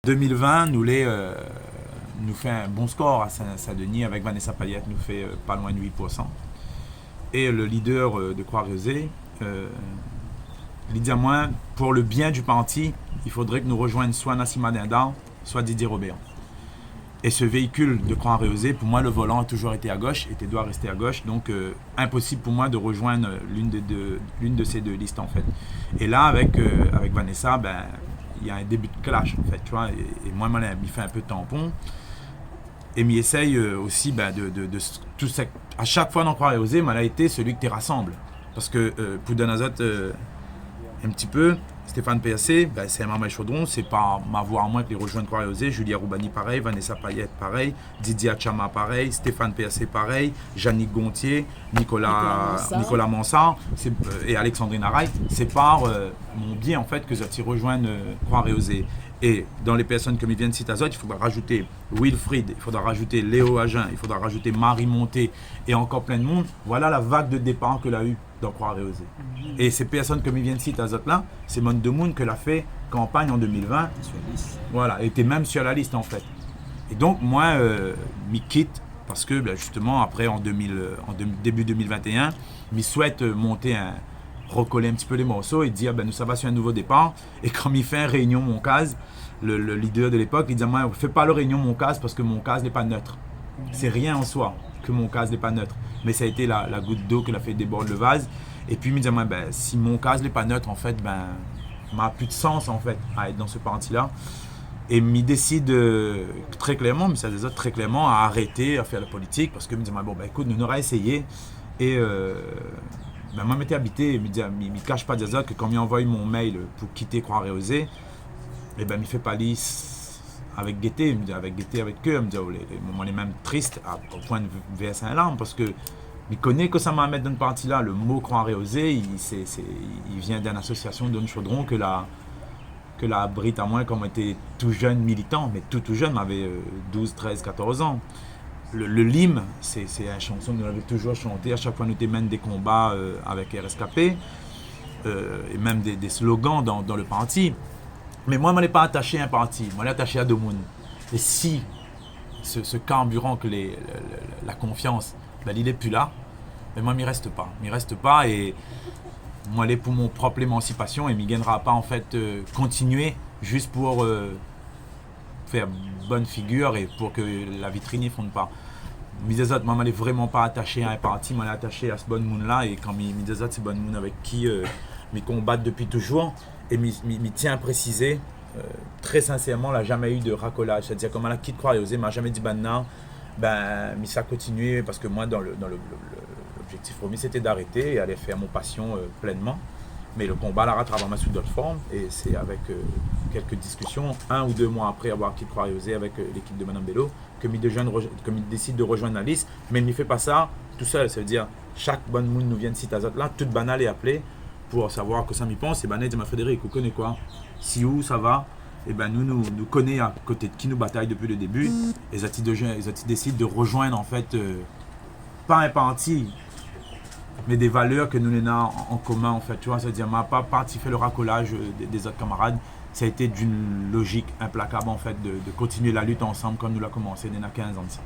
2020, nous fait un bon score à Saint-Denis avec Vanessa Payette, nous fait pas loin de 8%. Et le leader de Croix-Rosée, il dit à moi, pour le bien du parti, il faudrait que nous rejoignions soit Nassima Dindar, soit Didier Robéon. Et ce véhicule de Croix-Rosée, pour moi, le volant a toujours été à gauche et doit rester à gauche. Donc, impossible pour moi de rejoindre l'une de ces deux listes, en fait. Et là, avec Vanessa, il y a un début de clash, en fait, tu vois. Et moi, il fait un peu de tampon. Et il essaye aussi tout ça. À chaque fois dans Croix-Rosée, il a été celui qui te rassemble. Parce que pour donner un petit peu, Stéphane PAC, c'est un Marmaille Chaudron, c'est pas ma voix à moi qui les rejoint de Croix-Rosée. Julia Roubani, pareil. Vanessa Payette, pareil. Didier Achama, pareil. Stéphane PAC, pareil. Jannick Gontier, Nicolas Mansart et Alexandrine Araille. C'est par mon biais, en fait, que j'ai rejoint Croix-Rosée. Et dans les personnes comme ils viennent de citer, il faudra rajouter Wilfried, il faudra rajouter Léo Agen, il faudra rajouter Marie Monté et encore plein de monde. Voilà la vague de départ que l'a eu dans Croix-Rosée. Et ces personnes comme ils viennent de citer, là, c'est Monde de Moon que l'a fait campagne en 2020. Voilà, et était même sur la liste en fait. Et donc moi, m'y quitte parce que justement après début 2021, m'y souhaite monter recoller un petit peu les morceaux et dire nous ça va sur un nouveau départ. Et quand il fait une réunion Moncase, le leader de l'époque, il dit moi fais pas le réunion Moncase parce que Moncase n'est pas neutre. C'est rien en soi que Moncase n'est pas neutre, mais ça a été la goutte d'eau qui a fait déborder le vase. Et puis il me dit si Moncase n'est pas neutre en fait m'a plus de sens en fait à être dans ce parti là. Et il décide très clairement, mais ça des autres très clairement à arrêter à faire la politique parce que il me dit écoute nous aura essayé et moi, m'étais habité, il me cache pas des autres que quand il envoie mon mail pour quitter Croix-Rosée, il fait pas lisse avec Gaieté, avec eux, il me dit les moments les mêmes tristes au point de verser un larme parce que il connaît que ça m'a mettre dans une partie là, le mot Croix-Rosée, il vient d'une association de Chaudron que la Brite à moi, comme était tout jeune militant, mais tout jeune, m'avait 12, 13, 14 ans. Le Lim, c'est une chanson que nous avons toujours chanté à chaque fois que nous mène des combats avec RSKP et même des slogans dans le parti. Mais moi, je ne suis pas attaché à un parti, je suis attaché à Domoun. Et si ce carburant que la confiance, il n'est plus là, mais moi, je ne reste pas et moi, je suis pour mon propre émancipation et je ne gagnera pas en fait continuer juste pour faire bonne figure et pour que la vitrine ne fonde pas. Moi, je ne vraiment pas attaché à un parti, je suis attaché à ce bon monde là et quand je c'est bon monde avec qui je combatte depuis toujours et je tiens à préciser très sincèrement, il n'a jamais eu de racolage, c'est-à-dire comme elle a quitté Croix-Rosée, m'a jamais dit non, ça continue parce que moi dans l'objectif premier c'était d'arrêter et aller faire mon passion pleinement. Mais le combat la rattrape sous d'autres formes et c'est avec quelques discussions, 1 ou 2 mois après avoir quitté Croix-Rosée avec l'équipe de Madame Bello, que il décide de rejoindre la liste. Mais il ne fait pas ça tout seul, ça veut dire chaque bonne monde nous vient de citer là, toute banale est appelée pour savoir que ça m'y pense. Et il dit Frédéric, vous connaissez quoi? Si où ça va? Et nous connaissons à côté de qui nous bataille depuis le début. Et ils décident de rejoindre en fait pas un parti, mais des valeurs que nous avons en commun en fait, tu vois, c'est-à-dire m'a pas parti fait le racolage des autres camarades, ça a été d'une logique implacable en fait de continuer la lutte ensemble comme nous l'avons commencé il y a 15 ans de ça.